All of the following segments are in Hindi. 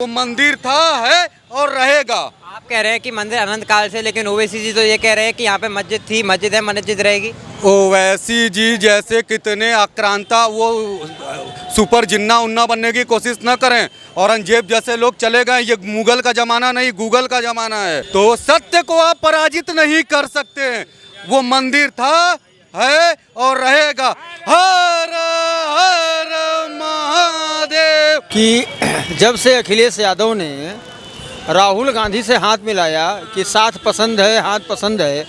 वो मंदिर था, है और रहेगा। आप कह रहे हैं कि मंदिर अनंत काल से, लेकिन ओवैसी जी तो ये कह रहे हैं कि यहाँ पे मस्जिद थी, मस्जिद है, मस्जिद रहेगी। ओवैसी जी जैसे कितने आक्रांता, वो सुपर जिन्ना उन्ना बनने की कोशिश न करें। औरंगजेब जैसे लोग चले गए, ये मुगल का जमाना नहीं, गूगल का जमाना है। तो सत्य को आप पराजित नहीं कर सकते। वो मंदिर था, है और रहेगा। हर हर महादेव। कि जब से अखिलेश यादव ने राहुल गांधी से हाथ मिलाया कि साथ पसंद है, हाथ पसंद है,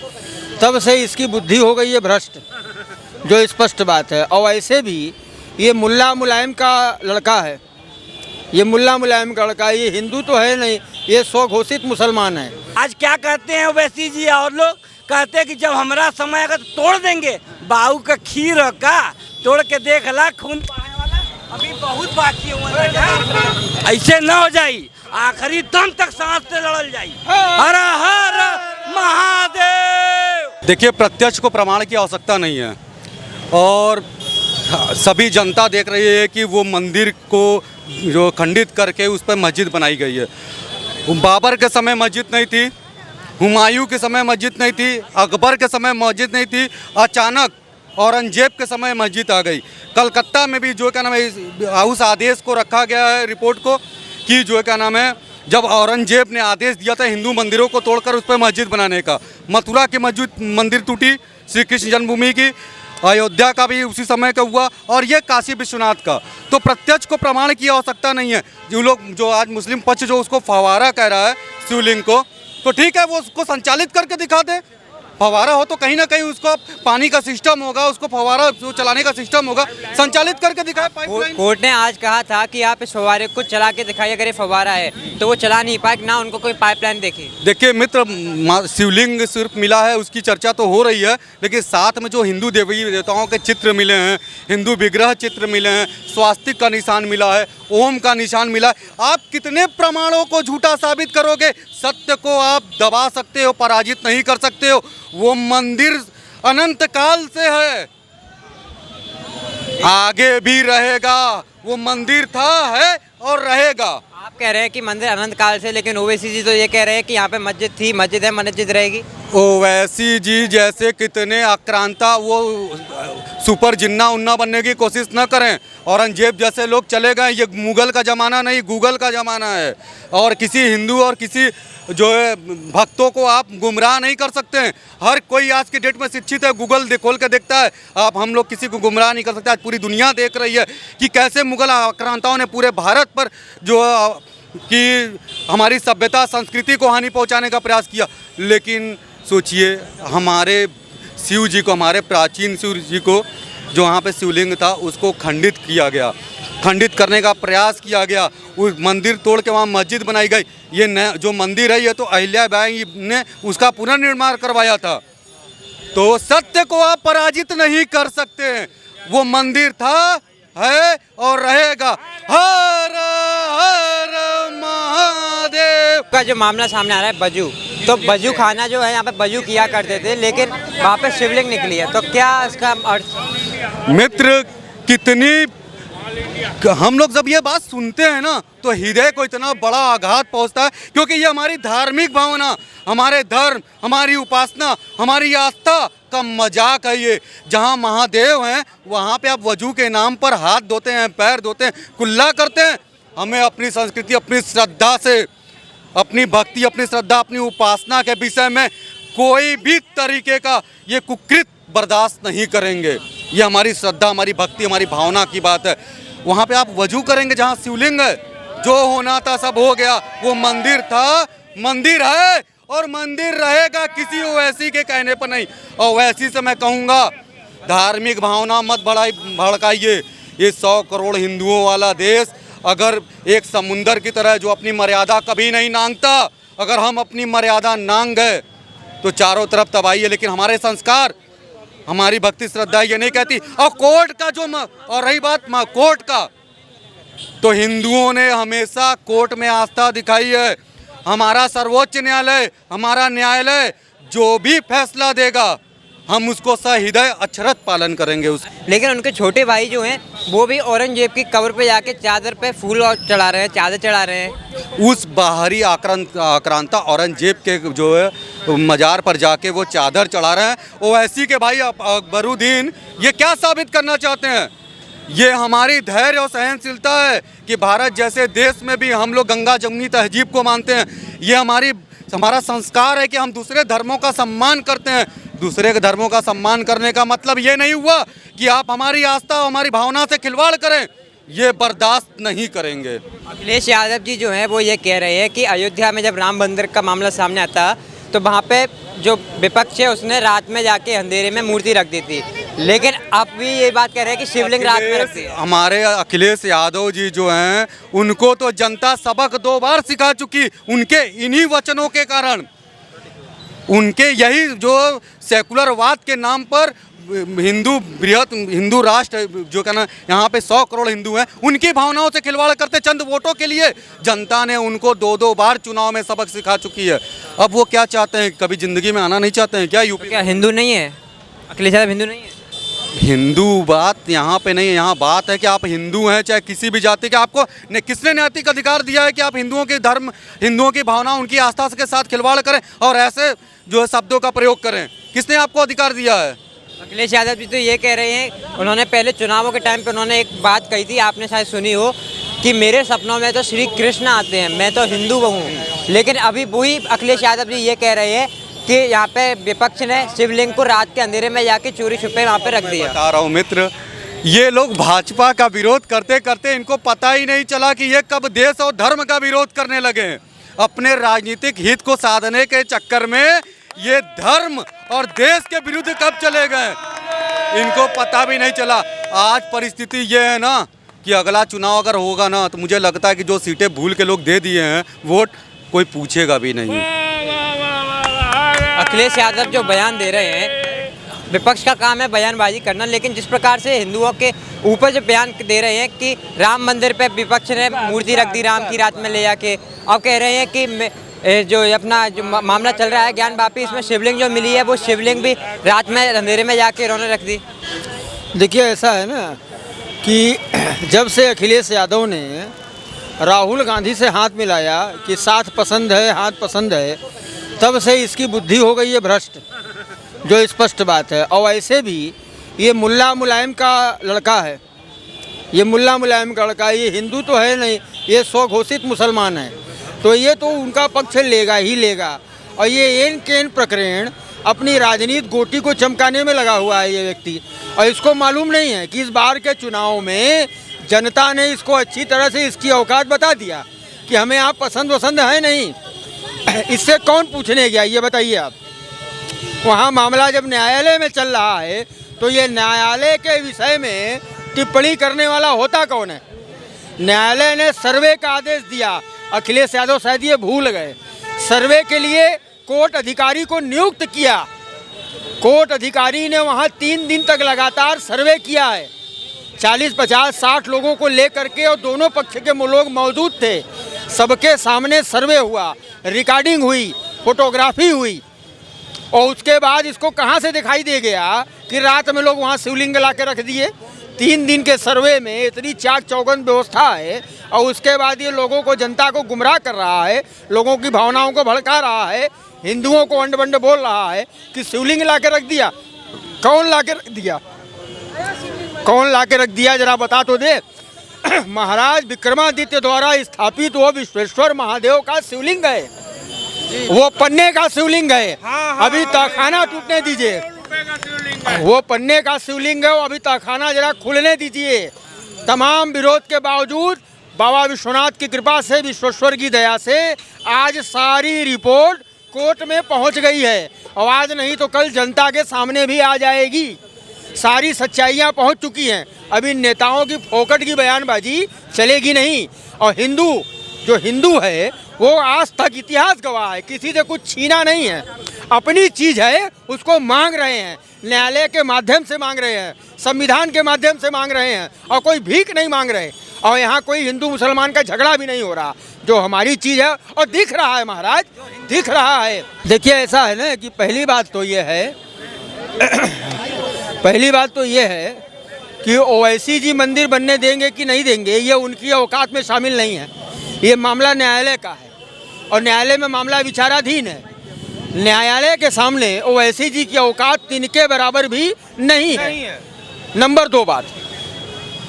तब से इसकी बुद्धि हो गई है भ्रष्ट, जो स्पष्ट बात है। और ऐसे भी ये मुल्ला मुलायम का लड़का है, ये मुल्ला मुलायम का लड़का है, ये हिंदू तो है नहीं, ये स्वघोषित मुसलमान है। आज क्या कहते हैं ओवैसी जी और लोग कहते हैं कि जब हमारा समय आएगा तो तोड़ देंगे। बाऊ का खीर का तोड़ के देख ला, खून बहाने वाला अभी बहुत बाकी हुआ। ऐसे न हो जाई, आखिरी दम तक सांस से लड़ल जाई। हर हर महादेव। देखिए, प्रत्यक्ष को प्रमाण की आवश्यकता नहीं है और सभी जनता देख रही है कि वो मंदिर को जो खंडित करके उस पर मस्जिद बनाई गई है। बाबर के समय मस्जिद नहीं थी, हुमायूं के समय मस्जिद नहीं थी, अकबर के समय मस्जिद नहीं थी, अचानक औरंगजेब के समय मस्जिद आ गई। कलकत्ता में भी जो क्या नाम है, उस आदेश को रखा गया है रिपोर्ट को कि जो क्या नाम है, जब औरंगजेब ने आदेश दिया था हिंदू मंदिरों को तोड़कर उस पर मस्जिद बनाने का, मथुरा की मंदिर टूटी, श्री कृष्ण जन्मभूमि की, अयोध्या का भी उसी समय का हुआ, और ये काशी विश्वनाथ का। तो प्रत्यक्ष को प्रमाण की आवश्यकता नहीं है। जो लोग, जो आज मुस्लिम पक्ष जो उसको फवारा कह रहा है शिवलिंग को, तो ठीक है, वो उसको संचालित करके दिखा दे। फवारा हो तो कहीं ना कहीं उसको पानी का सिस्टम होगा, उसको फवारा जो चलाने का सिस्टम होगा, संचालित करके दिखाए पाइपलाइन। कोर्ट ने आज कहा था कि आप इस फव्वारे को चला के दिखाइए, अगर ये फव्वारा है तो वो चला नहीं पाए, ना उनको कोई पाइपलाइन देखी। देखिए मित्र, शिवलिंग सिर्फ मिला है उसकी चर्चा तो हो रही है, लेकिन साथ में जो हिंदू देवी देवताओं के चित्र मिले हैं, हिंदू विग्रह चित्र मिले हैं, स्वास्तिक का निशान मिला है, ओम का निशान मिला है। आप कितने प्रमाणों को झूठा साबित करोगे? सत्य को आप दबा सकते हो, पराजित नहीं कर सकते हो। वो मंदिर अनंत काल से है, आगे भी रहेगा। वो मंदिर था, है और रहेगा। आप कह रहे हैं कि मंदिर अनंत काल से, लेकिन ओवैसी जी तो ये कह रहे हैं कि यहाँ पे मस्जिद थी, मस्जिद है, मस्जिद रहेगी। ओवैसी जी जैसे कितने आक्रांता, वो सुपर जिन्ना उन्ना बनने की कोशिश न करें। औरंगजेब जैसे लोग चले गए, ये मुगल का ज़माना नहीं, गूगल का ज़माना है। और किसी हिंदू और किसी जो है भक्तों को आप गुमराह नहीं कर सकते हैं। हर कोई आज की डेट में शिक्षित है, गूगल खोल के देखता है। आप हम लोग किसी को गुमराह नहीं कर सकते। आज पूरी दुनिया देख रही है कि कैसे मुगल आक्रांताओं ने पूरे भारत पर जो कि हमारी सभ्यता संस्कृति को हानि पहुंचाने का प्रयास किया। लेकिन सोचिए, हमारे शिव जी को, हमारे प्राचीन शिव जी को, जो वहाँ पे शिवलिंग था उसको खंडित किया गया, खंडित करने का प्रयास किया गया। उस मंदिर तोड़ के वहाँ मस्जिद बनाई गई। ये नया जो मंदिर है, ये तो अहिल्याबाई ने उसका पुनर्निर्माण करवाया था। तो सत्य को आप पराजित नहीं कर सकते। वो मंदिर था, है और रहेगा। हर हर महादेव। का जो मामला सामने आ रहा है बजू, तो बजू खाना जो है यहाँ पे बजू किया करते थे, लेकिन वहाँ पे शिवलिंग निकली है, तो क्या इसका अर्थ? मित्र, कितनी हम लोग जब ये बात सुनते हैं ना, तो हृदय को इतना बड़ा आघात पहुंचता है, क्योंकि ये हमारी धार्मिक भावना, हमारे धर्म, हमारी उपासना, हमारी आस्था का मजाक है ये। जहाँ महादेव हैं वहाँ पे आप वजू के नाम पर हाथ धोते हैं, पैर धोते हैं, कुल्ला करते हैं। हमें अपनी संस्कृति, अपनी श्रद्धा से, अपनी भक्ति, अपनी श्रद्धा, अपनी उपासना के विषय में कोई भी तरीके का ये कुकृत बर्दाश्त नहीं करेंगे। ये हमारी श्रद्धा, हमारी भक्ति, हमारी भावना की बात है। वहाँ पे आप वजू करेंगे जहाँ शिवलिंग है। जो होना था सब हो गया। वो मंदिर था, मंदिर है और मंदिर रहेगा, किसी ओवैसी के कहने पर नहीं। ओवैसी से मैं कहूँगा, धार्मिक भावना मत भड़काइए। ये 100 करोड़ हिंदुओं वाला देश अगर एक समुंदर की तरह, जो अपनी मर्यादा कभी नहीं नांगता, अगर हम अपनी मर्यादा नांग गए तो चारों तरफ तबाही है। लेकिन हमारे संस्कार, हमारी भक्ति श्रद्धा ये नहीं कहती। और कोर्ट का जो और रही बात कोर्ट का, तो हिंदुओं ने हमेशा कोर्ट में आस्था दिखाई है। हमारा सर्वोच्च न्यायालय, हमारा न्यायालय जो भी फैसला देगा, हम उसको सहृदय अक्षरत पालन करेंगे। लेकिन उनके छोटे भाई जो हैं वो भी औरंगजेब की कब्र पे जाके चादर पे फूल और चढ़ा रहे हैं, चादर चढ़ा रहे हैं। उस बाहरी आक्रांता औरंगजेब के जो है मज़ार पर जाके वो चादर चढ़ा रहे हैं। ओवैसी के भाई अकबरुद्दीन ये क्या साबित करना चाहते हैं? ये हमारी धैर्य और सहनशीलता है कि भारत जैसे देश में भी हम लोग गंगा जमुनी तहजीब को मानते हैं। ये हमारा संस्कार है कि हम दूसरे धर्मों का सम्मान करते हैं। दूसरे के धर्मों का सम्मान करने का मतलब ये नहीं हुआ कि आप हमारी आस्था हमारी भावना से खिलवाड़ करें। ये बर्दाश्त नहीं करेंगे। अखिलेश यादव जी जो हैं वो ये कह रहे हैं कि अयोध्या में जब राम मंदिर का मामला सामने आता तो वहाँ पे जो विपक्ष है उसने रात में जाके अंधेरे में मूर्ति रख दी थी, लेकिन अब भी ये बात कह रहे हैं कि शिवलिंग रात में रखती है। हमारे अखिलेश यादव जी जो हैं उनको तो जनता सबक 2 बार सिखा चुकी, उनके इन्हीं वचनों के कारण। उनके यही जो सेकुलरवाद के नाम पर बृहत हिंदू राष्ट्र जो कहना यहाँ पे 100 करोड़ हिंदू हैं, उनकी भावनाओं से खिलवाड़ करते चंद वोटों के लिए जनता ने उनको 2-2 बार चुनाव में सबक सिखा चुकी है। अब वो क्या चाहते हैं? कभी जिंदगी में आना नहीं चाहते हैं क्या यूपी? क्या हिंदू नहीं है अखिलेश यादव? हिंदू नहीं है? हिंदू बात यहाँ पे नहीं है। यहाँ बात है कि आप हिंदू हैं चाहे किसी भी जाति के, आपको किसने नैतिक अधिकार दिया है कि आप हिंदुओं के धर्म हिंदुओं की भावना उनकी आस्था के साथ खिलवाड़ करें और ऐसे जो है शब्दों का प्रयोग करें? किसने आपको अधिकार दिया है? अखिलेश यादव जी तो ये कह रहे हैं, उन्होंने पहले चुनावों के टाइम पे उन्होंने एक बात कही थी, आपने शायद सुनी हो, कि मेरे सपनों में तो श्री कृष्ण आते हैं, मैं तो हिंदू हूँ। लेकिन अभी वही अखिलेश यादव जी ये कह रहे हैं कि यहाँ पे विपक्ष ने शिवलिंग को रात के अंधेरे में जाके चोरी छुपे वहाँ पे रख दिया। बता रहा हूँ मित्र, ये लोग भाजपा का विरोध करते करते इनको पता ही नहीं चला कि ये कब देश और धर्म का विरोध करने लगे। अपने राजनीतिक हित को साधने के चक्कर में ये धर्म और देश के विरुद्ध कब चले गए, इनको पता भी नहीं चला। आज परिस्थिति ये है ना कि अगला चुनाव अगर होगा ना तो मुझे लगता है कि जो सीटें भूल के लोग दे दिए हैं वोट कोई पूछेगा भी नहीं। अखिलेश यादव जो बयान दे रहे हैं, विपक्ष का काम है बयानबाजी करना, लेकिन जिस प्रकार से हिंदुओं के ऊपर जो बयान दे रहे हैं कि राम मंदिर पे विपक्ष ने मूर्ति रख दी राम की रात में ले जाके, अब कह रहे हैं कि जो अपना जो मामला चल रहा है ज्ञान वापी, इसमें शिवलिंग जो मिली है वो शिवलिंग भी रात में अंधेरे में जाके इन्होंने रख दी। देखिए ऐसा है ना कि जब से अखिलेश यादव ने राहुल गांधी से हाथ मिलाया कि साथ पसंद है हाथ पसंद है, तब से इसकी बुद्धि हो गई है भ्रष्ट, जो स्पष्ट बात है। और ऐसे भी ये मुल्ला मुलायम का लड़का है, ये मुल्ला मुलायम का लड़का है, ये हिंदू तो है नहीं, ये स्वघोषित मुसलमान है, तो ये तो उनका पक्ष लेगा ही लेगा। और ये एन केन प्रकरण अपनी राजनीति गोटी को चमकाने में लगा हुआ है ये व्यक्ति, और इसको मालूम नहीं है कि इस बार के चुनाव में जनता ने इसको अच्छी तरह से इसकी औकात बता दिया कि हमें आप पसंद वसंद है नहीं। इससे कौन पूछने गया ये बताइए आप? वहाँ मामला जब न्यायालय में चल रहा है तो ये न्यायालय के विषय में टिप्पणी करने वाला होता कौन है? न्यायालय ने सर्वे का आदेश दिया, अखिलेश यादव शायद ये भूल गए। सर्वे के लिए कोर्ट अधिकारी को नियुक्त किया, कोर्ट अधिकारी ने वहाँ 3 दिन तक लगातार सर्वे किया है, 40, 50, 60 लोगों को लेकर के, और दोनों पक्ष के लोग मौजूद थे। सबके सामने सर्वे हुआ, रिकॉर्डिंग हुई, फोटोग्राफी हुई, और उसके बाद इसको कहाँ से दिखाई दे गया कि रात में लोग वहाँ शिवलिंग ला के रख दिए? 3 दिन के सर्वे में इतनी चाक चौबंद व्यवस्था है, और उसके बाद ये लोगों को, जनता को गुमराह कर रहा है, लोगों की भावनाओं को भड़का रहा है, हिंदुओं को अंड बंड बोल रहा है कि शिवलिंग ला के रख दिया। कौन ला के रख दिया? कौन ला के रख दिया जरा बता तो दे। महाराज विक्रमादित्य द्वारा स्थापित वो विश्वेश्वर महादेव का शिवलिंग है, वो पन्ने का शिवलिंग है। अभी तहखाना टूटने दीजिए, वो पन्ने का शिवलिंग है, वो अभी तहखाना जरा खुलने दीजिए। तमाम विरोध के बावजूद बाबा विश्वनाथ की कृपा से, विश्वेश्वर की दया से आज सारी रिपोर्ट कोर्ट में पहुंच गई है, और आज नहीं तो कल जनता के सामने भी आ जाएगी। सारी सच्चाइयां पहुंच चुकी हैं। अभी नेताओं की फोकट की बयानबाजी चलेगी नहीं। और हिंदू जो हिंदू है वो आज तक इतिहास गवाह है, किसी से कुछ छीना नहीं है, अपनी चीज़ है उसको मांग रहे हैं, न्यायालय के माध्यम से मांग रहे हैं, संविधान के माध्यम से मांग रहे हैं, और कोई भीख नहीं मांग रहे। और यहाँ कोई हिंदू मुसलमान का झगड़ा भी नहीं हो रहा, जो हमारी चीज़ है, और दिख रहा है महाराज, दिख रहा है। देखिए ऐसा है ना कि पहली बात तो ये है कि ओवैसी जी मंदिर बनने देंगे कि नहीं देंगे, ये उनकी औकात में शामिल नहीं है। ये मामला न्यायालय का है और न्यायालय में मामला विचाराधीन है। न्यायालय के सामने ओवैसी जी की औकात तिनके बराबर भी नहीं है। नंबर 2 बात,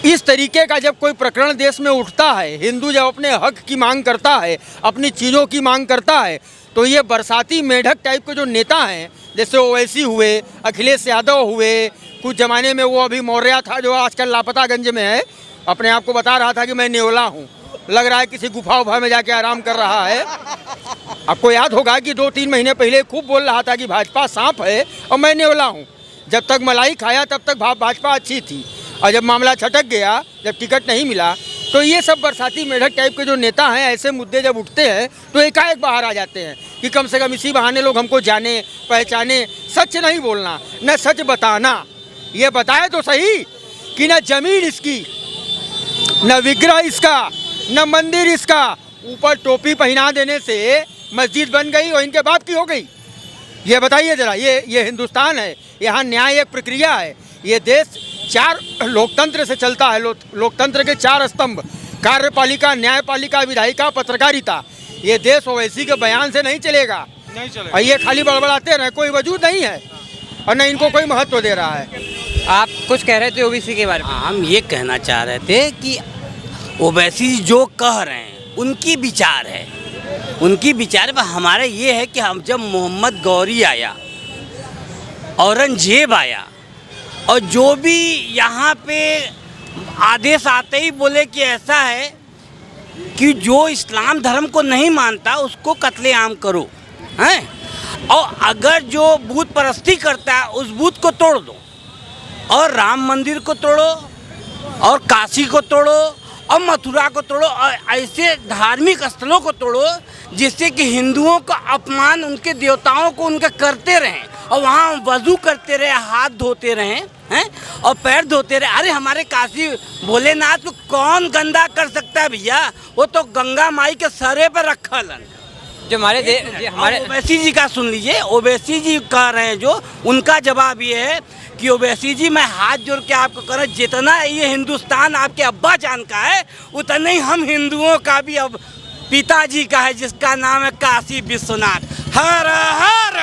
इस तरीके का जब कोई प्रकरण देश में उठता है, हिंदू जब अपने हक की मांग करता है, अपनी चीज़ों की मांग करता है, तो ये बरसाती मेढक टाइप के जो नेता हैं, जैसे ओवैसी हुए, अखिलेश यादव हुए, कुछ ज़माने में वो अभी मौर्या था जो आजकल लापतागंज में है, अपने आप को बता रहा था कि मैं नेवला हूँ, लग रहा है किसी गुफा उफा में जाके आराम कर रहा है। आपको याद होगा कि 2-3 महीने पहले खूब बोल रहा था कि भाजपा सांप है और मैं नेवला हूँ। जब तक मलाई खाया तब तक भाजपा अच्छी थी, और जब मामला छटक गया, जब टिकट नहीं मिला, तो ये सब बरसाती मेढक टाइप के जो नेता हैं, ऐसे मुद्दे जब उठते हैं तो एकाएक बाहर आ जाते हैं कि कम से कम इसी बहाने लोग हमको जाने पहचाने। सच नहीं बोलना, न सच बताना। ये बताए तो सही कि न जमीन इसकी, न विग्रह इसका, न मंदिर इसका, ऊपर टोपी पहना देने से मस्जिद बन गई और इनके बाप की हो गई। ये बताइए ज़रा, ये हिंदुस्तान है, यहाँ न्याय एक प्रक्रिया है। ये देश 4 लोकतंत्र से चलता है। लोकतंत्र के 4 स्तंभ, कार्यपालिका, न्यायपालिका, विधायिका, पत्रकारिता। ये देश ओवैसी के बयान से नहीं चलेगा, नहीं चलेगा। और ये खाली बड़बड़ाते रहे, कोई वजूद नहीं है और न इनको कोई महत्व दे रहा है। आप कुछ कह रहे थे ओबीसी के बारे में? हम ये कहना चाह रहे थे कि ओवैसी जो कह रहे हैं उनकी विचार है, उनकी विचार पर हमारा ये है कि हम जब मोहम्मद गौरी आया, औरंगजेब आया, और जो भी यहाँ पे आदेश आते ही बोले कि ऐसा है कि जो इस्लाम धर्म को नहीं मानता उसको कत्लेआम करो, हैं? और अगर जो बूत परस्ती करता है उस बूत को तोड़ दो, और राम मंदिर को तोड़ो, और काशी को तोड़ो, और मथुरा को तोड़ो, और ऐसे धार्मिक स्थलों को तोड़ो जिससे कि हिंदुओं का अपमान उनके देवताओं को उनके करते रहें, और वहाँ वज़ू करते रहे, हाथ धोते रहें, हैं, और पैर धोते रहे। अरे हमारे काशी भोलेनाथ को कौन गंदा कर सकता है भैया? वो तो गंगा माई के सरे पर रखल। जो हमारे ओवैसी जी का सुन लीजिए, ओवैसी जी कह रहे हैं जो, उनका जवाब ये है कि ओवैसी जी मैं हाथ जोड़ के आपको कह रहा हूं, जितना ये हिंदुस्तान आपके अब्बा जान का है उतना ही हम हिंदुओं का भी अब पिताजी का है, जिसका नाम है काशी विश्वनाथ। हर हर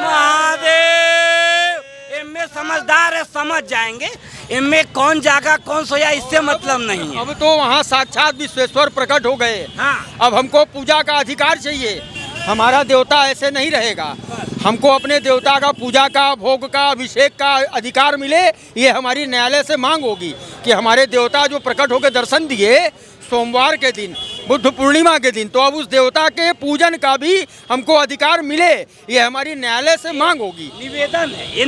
महादेव। इनमें समझदार है, समझ जाएंगे। इनमें कौन जागा कौन सोया इससे मतलब नहीं है। अब तो वहाँ साक्षात विश्वेश्वर प्रकट हो गए। हाँ। अब हमको पूजा का अधिकार चाहिए। हमारा देवता ऐसे नहीं रहेगा। हमको अपने देवता का पूजा का, भोग का, अभिषेक का अधिकार मिले। ये हमारी न्यायालय से मांग होगी कि हमारे देवता जो प्रकट होकर दर्शन दिए सोमवार के दिन, बुद्ध पूर्णिमा के दिन, तो अब उस देवता के पूजन का भी हमको अधिकार मिले। ये हमारी न्यायालय से मांग होगी। निवेदन है ये,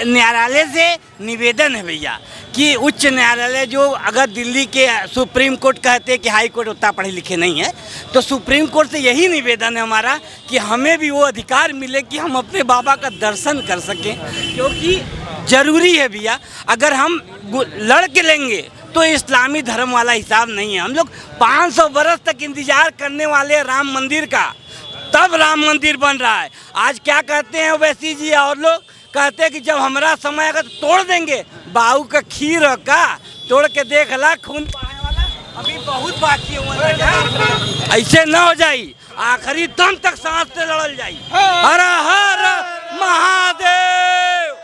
न्यायालय से निवेदन है भैया कि उच्च न्यायालय जो, अगर दिल्ली के सुप्रीम कोर्ट कहते हैं कि हाई कोर्ट उतना पढ़े लिखे नहीं है, तो सुप्रीम कोर्ट से यही निवेदन है हमारा कि हमें भी वो अधिकार मिले कि हम अपने बाबा का दर्शन कर सकें, क्योंकि ज़रूरी है भैया। अगर हम लड़ के लेंगे तो इस्लामी धर्म वाला हिसाब नहीं है। हम लोग 500 बरस तक इंतजार करने वाले राम मंदिर का, तब राम मंदिर बन रहा है। आज क्या कहते हैं ओवैसी जी और लोग, कहते हैं कि जब हमारा समय आएगा तो तोड़ देंगे। बाऊ का खीर का तोड़ के देख ला, खून बहाने वाला अभी बहुत बाकी है। ऐसे न हो जाई, आखिरी दम तक सांस से लड़ल जाई। हर हर महादेव।